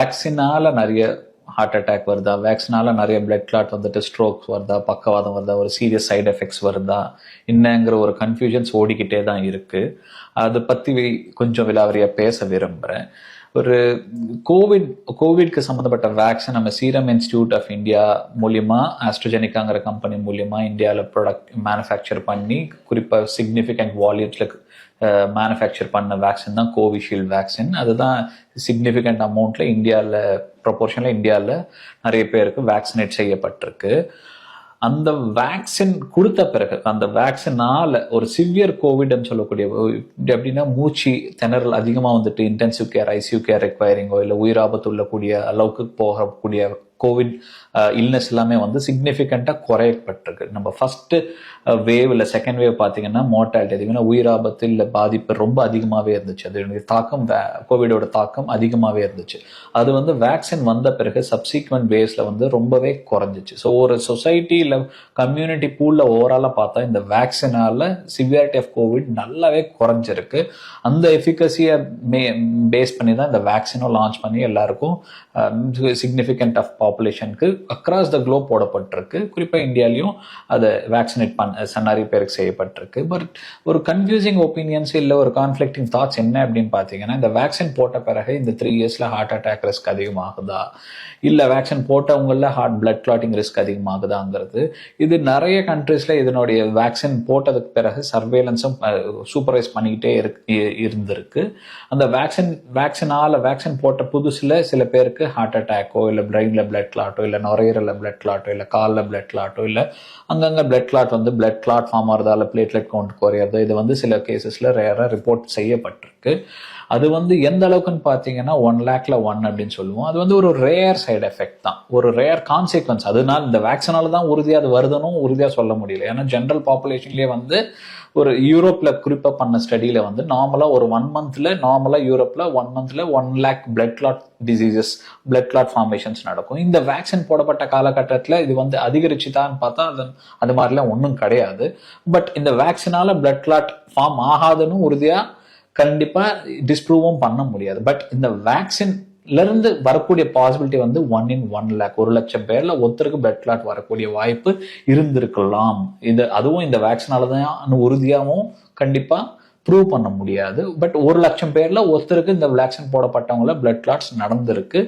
வேக்சினால நிறைய heart attack வருதா, வேக்சினால நிறைய பிளட் கிளாட் வந்துட்டு ஸ்ட்ரோக்ஸ் வருதா, பக்கவாதம் வருதா, ஒரு சீரியஸ் சைடு எஃபெக்ட்ஸ் வருதா என்னங்கிற ஒரு கன்ஃபியூஷன்ஸ் ஓடிக்கிட்டே தான் இருக்கு. அதை பத்தி கொஞ்சம் விலாவரியா பேச விரும்புறேன். ஒரு கோவிட்க்கு சம்மந்தப்பட்ட வேக்சின் நம்ம சீரம் இன்ஸ்டிடியூட் ஆஃப் இந்தியா மூலியமா ஆஸ்ட்ரஜெனிக்காங்கிற கம்பெனி மூலியமா இந்தியாவில் ப்ராடக்ட் மேனுஃபேக்சர் பண்ணி குறிப்பாக சிக்னிஃபிகண்ட் வால்யூம்ஸில் மேனுஃபேக்சர் பண்ண வேக்சின் தான் கோவிஷீல்டு வேக்சின். அதுதான் சிக்னிஃபிகண்ட் அமௌண்ட்ல இந்தியாவில் ப்ரொபோர்ஷனில் இந்தியாவில் நிறைய பேருக்கு வேக்சினேட் செய்யப்பட்டிருக்கு. அந்த வேக்சின் கொடுத்த பிறகு அந்த வேக்சினால ஒரு சிவியர் கோவிட்னு சொல்லக்கூடிய எப்படின்னா மூச்சு திணறல் அதிகமாக வந்துட்டு இன்டென்சிவ் கேர் ஐசியூ கேர் ரெக்வயரிங்கோ இல்லை உயிராபத்து உள்ளக்கூடிய அளவுக்கு போகக்கூடிய கோவிட் இல்னஸ் எல்லாமே வந்து சிக்னிஃபிகண்டாக குறையப்பட்டிருக்கு. நம்ம ஃபர்ஸ்ட் வேவ் இல்லை செகண்ட் வேவ் பார்த்தீங்கன்னா மோர்டாலிட்டி அதிகமாக உயிராபத்து இல்லை பாதிப்பு ரொம்ப அதிகமாகவே இருந்துச்சு. அதனுடைய தாக்கம் கோவிடோட தாக்கம் அதிகமாகவே இருந்துச்சு. அது வந்து வேக்சின் வந்த பிறகு சப்சீக்வெண்ட் வேவ்ஸில் வந்து ரொம்பவே குறைஞ்சிச்சு. ஸோ ஒரு சொசைட்டி இல்லை கம்யூனிட்டி பூலில் ஓவராலாக பார்த்தா இந்த வேக்சினால சிவியாரிட்டி ஆஃப் கோவிட் நல்லாவே குறைஞ்சிருக்கு. அந்த எஃபிகசியை பேஸ் பண்ணி தான் இந்த வேக்சினும் லான்ச் பண்ணி எல்லாருக்கும் சிக்னிஃபிகண்ட் ஆஃப் பாப்புலேஷனுக்கு அக்ராஸ் த குளோப் போடப்பட்டிருக்கு. குறிப்பாக இந்தியாலையும் அதை வேக்சினேட் நிறைய பேருக்கு செய்யப்பட்டிருக்கு. பட் ஒரு கன்ஃபியூசிங் ஒப்பீனியன்ஸ் இல்லை ஒரு கான்ஃப்ளிக்டிங் தாட்ஸ் என்ன அப்படின்னு பார்த்தீங்கன்னா, இந்த வேக்சின் போட்ட பிறகு இந்த 3 இயர்ஸ்ல ஹார்ட் அட்டாக் ரிஸ்க் அதிகமாகுதா, இல்லை வேக்சின் போட்டவங்களில் ஹார்ட் பிளட் கிளாட்டிங் ரிஸ்க் அதிகமாகுதாங்கிறது. இது நிறைய கண்ட்ரீஸ்ல இதனுடைய வேக்சின் போட்டதுக்கு பிறகு சர்வேலன்ஸும் சூப்பர்வைஸ் பண்ணிக்கிட்டே இருந்திருக்கு. அந்த வேக்சின் போட்ட புதுசுல சில பேருக்கு ஹார்ட் அட்டாக்கோ இல்லை பிரெயின்ல பிளட் கிளாட்டோ இல்லை நுரையீரல பிளட் கிளாட்டோ இல்லை காலில் பிளட் கிளாட்டோ இல்லை அங்கங்கே பிளட் கிளாட் வந்து பிளட் கிளாட் ஃபார்ம் ஆகிறதால பிளேட்லெட் கவுண்ட் குறையிறது, இது வந்து சில கேசஸ்ல ரேராக ரிப்போர்ட் செய்யப்பட்டிருக்கு. அது வந்து எந்த அளவுக்குன்னு பார்த்தீங்கன்னா 1 lakhல 1 அப்படின்னு சொல்லுவோம். அது வந்து ஒரு ரேர் சைடு எஃபெக்ட் தான், ஒரு ரேர் கான்சிக்வன்ஸ். அதனால இந்த வேக்சினால தான் உறுதியாக அது வருதுன்னு உறுதியாக சொல்ல முடியல. ஏன்னா ஜென்ரல் பாப்புலேஷன்லேயே வந்து ஒரு யூரோப்ல குறிப்பாக பண்ண ஸ்டடியில வந்து நார்மலாக ஒரு 1 monthல நார்மலாக யூரோப்ல 1 monthல 1 lakh blood clot diseases blood clot formations நடக்கும். இந்த வேக்சின் போடப்பட்ட காலகட்டத்தில் இது வந்து அதிகரிச்சுதான்னு பார்த்தா அது மாதிரிலாம் ஒன்றும் கிடையாது. பட் இந்த வேக்சினால பிளட் கிளாட் ஃபார்ம் ஆகாதுன்னு உறுதியாக கண்டிப்பா டிஸ்ப்ரூவும் பண்ண முடியாது. பட் இந்த வேக்சின்ல இருந்து வரக்கூடிய பாசிபிலிட்டி வந்து 1 in 1 lakh, 1 லட்சம் பேர்ல ஒருத்தருக்கு பிளட் கிளாட் வரக்கூடிய வாய்ப்பு இருந்திருக்கலாம். அதுவும் இந்த வேக்சினால தான் உறுதியாகவும் கண்டிப்பா ப்ரூவ் பண்ண முடியாது. பட் 1 லட்சம் பேர்ல ஒருத்தருக்கு இந்த வேக்சின் போடப்பட்டவங்கள பிளட் கிளாட்ஸ் நடந்திருக்கு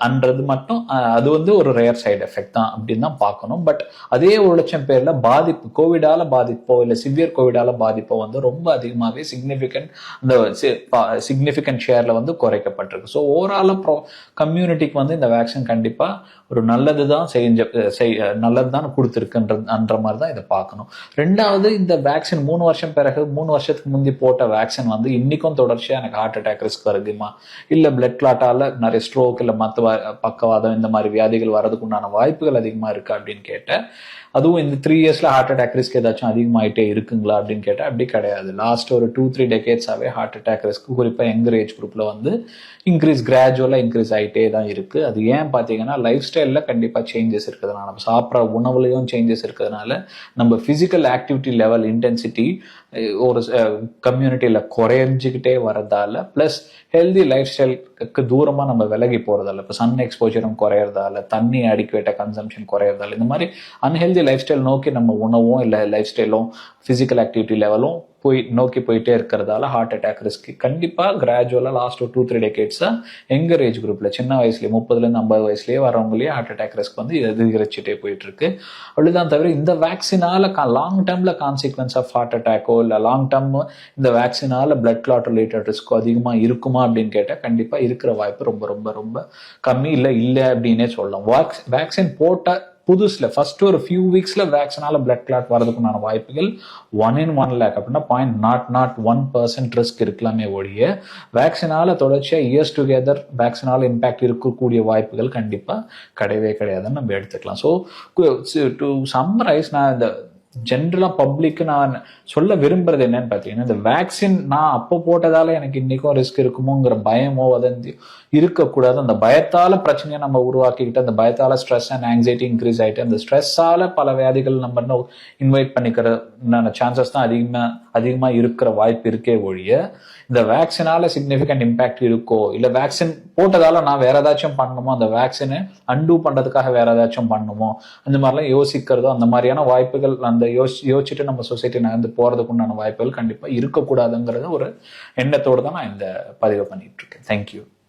அன்றது மட்டும் அது வந்து ஒரு ரேர் சைடு எஃபெக்ட் தான் அப்படின்னு தான் பார்க்கணும். பட் அதே 1 லட்சம் பேர்ல பாதிப்பு கோவிடால பாதிப்போ இல்லை சிவியர் கோவிடால பாதிப்போ வந்து ரொம்ப அதிகமாகவே சிக்னிஃபிகண்ட் ஷேர்ல வந்து குறைக்கப்பட்டிருக்கு. ஸோ ஓவரால கம்யூனிட்டிக்கு வந்து இந்த வேக்சின் கண்டிப்பா ஒரு நல்லதுதான் நல்லதுதான் கொடுத்துருக்குன்ற மாதிரி தான் இதை பார்க்கணும். ரெண்டாவது, இந்த வேக்சின் 3 வருஷத்துக்கு முந்தி போட்ட வேக்சின் வந்து இன்னைக்கும் தொடர்ச்சியா எனக்கு ஹார்ட் அட்டாக் ரிஸ்க் வருதுமா, இல்ல பிளட் கிளாட்டால நிறைய ஸ்ட்ரோக் இல்ல மற்ற பக்கவாதம் இந்த மாதிரி வியாதிகள் வர்றதுக்கு உண்டான வாய்ப்புகள் அதிகமா இருக்கு அப்படின்னு கேட்டேன். அதுவும் இந்த 3 இயர்ஸ்ல ஹார்ட் அட்டாக் ரிஸ்க் ஏதாச்சும் அதிகமாயிட்டே இருக்குங்களா அப்படின்னு கேட்டா அப்படி கிடையாது. லாஸ்ட் ஒரு 2-3 டெகேட்ஸாவே ஹார்ட் அட்டாக் ரிஸ்க் குறிப்பா யங்கர் ஏஜ் குரூப்ல வந்து கிராஜுவலா இன்க்ரீஸ் ஆகிட்டே தான் இருக்கு. அது ஏன் பார்த்தீங்கன்னா லைஃப் ஸ்டைல்ல கண்டிப்பா சேஞ்சஸ் இருக்கிறதுனால, நம்ம சாப்பிட்ற உணவுலையும் சேஞ்சஸ் இருக்கிறதுனால, நம்ம பிசிக்கல் ஆக்டிவிட்டி லெவல் இன்டென்சிட்டி ஒரு கம்யூனிட்டியில குறைஞ்சிக்கிட்டே வரதால, பிளஸ் ஹெல்தி லைஃப் ஸ்டைலுக்கு தூரமா நம்ம விலகி போறதால, இப்போ சன் எக்ஸ்போஜரும் குறையறதால, தண்ணி அடிக்குவேட்ட கன்சம்ஷன் குறையறதால, இந்த மாதிரி அன்ஹெல்தி லைஃப் ஸ்டைல் நோக்கி நம்ம உணவும் இல்லை லைஃப் ஸ்டைலும் பிசிக்கல் ஆக்டிவிட்டி லெவலும் நோக்கி போயிட்டே இருக்கிறதால ஹார்ட் அட்டாக் ரிஸ்க் கண்டிப்பா கிராஜுவலா லாஸ்ட் ஒரு 2-3 டெகேட்ஸா யங்கர் ஏஜ் குரூப்ல சின்ன வயசுலயே 30-50 வயசுலயே வரவங்களே ஹார்ட் அட்டாக் ரிஸ்க் வந்து அதிகரிச்சுட்டே போயிட்டு இருக்கு. அப்படிதான் தவிர இந்த வேக்சினால லாங் டேர்ம்ல கான்சிக்வன்ஸ் ஆஃப் ஹார்ட் அட்டாக்கோ இல்ல லாங் டேர்ம் இந்த வேக்சினால பிளட் கிளாட் ரிலேட்டட் ரிஸ்கோ அதிகமா இருக்குமா அப்படின்னு கேட்டா கண்டிப்பா இருக்கிற வாய்ப்பு ரொம்ப ரொம்ப ரொம்ப கம்மி இல்லை அப்படின்னே சொல்லலாம். வேக்சின் போட்ட புதுசுல ஃபர்ஸ்ட் ஒரு ஃபியூ வீக்ஸ்ல வேக்சினால பிளட் கிளாட் வரதுக்குண்டான வாய்ப்புகள் 1 in 1 lakh அப்படின்னா 0.01% ரிஸ்க் இருக்கலாமே ஒழிய வேக்சினால தொடர்ச்சியா இயர்ஸ் டுகெதர் வேக்சினால இம்பாக்ட் இருக்கக்கூடிய வாய்ப்புகள் கண்டிப்பா கிடையவே கிடையாதுன்னு நம்ம எடுத்துக்கலாம். ஸோ டு சம்மரைஸ், நான் இந்த ஜென்ரலா பப்ளிக்கு நான் சொல்ல விரும்புறது என்னன்னு பார்த்தீங்கன்னா, இந்த வேக்சின் நான் அப்போ போட்டதால எனக்கு இன்னைக்கும் ரிஸ்க் இருக்குமோங்கிற பயமோ வதந்தி இருக்கக்கூடாது. அந்த பயத்தால பிரச்சனையை நம்ம உருவாக்கிக்கிட்டு, அந்த பயத்தால ஸ்ட்ரெஸ் அண்ட் ஆங்ஸைட்டி இன்க்ரீஸ் ஆயிட்டு, அந்த ஸ்ட்ரெஸ்ஸால பல வியாதிகள் நம்ம இன்னும் இன்வைட் பண்ணிக்கிற சான்சஸ் தான் அதிகமா இருக்கிற வாய்ப்பு இருக்கே ஒழிய, இந்த வேக்சினால சிக்னிஃபிகண்ட் இம்பாக்ட் இருக்கோ, இல்ல வேக்சின் போட்டதால நான் வேற ஏதாச்சும் பண்ணணுமோ, அந்த வேக்சினை அன்டூ பண்றதுக்காக வேற ஏதாச்சும் பண்ணணுமோ, அந்த மாதிரிலாம் யோசிக்கிறதோ, அந்த மாதிரியான வாய்ப்புகள் அந்த யோசிச்சுட்டு நம்ம சொசைட்டி நகர்ந்து போறதுக்கு உண்டான வாய்ப்புகள் கண்டிப்பா இருக்கக்கூடாதுங்கிறத ஒரு எண்ணத்தோடு தான் நான் இந்த பதிவை பண்ணிட்டு இருக்கேன். தேங்க்யூ.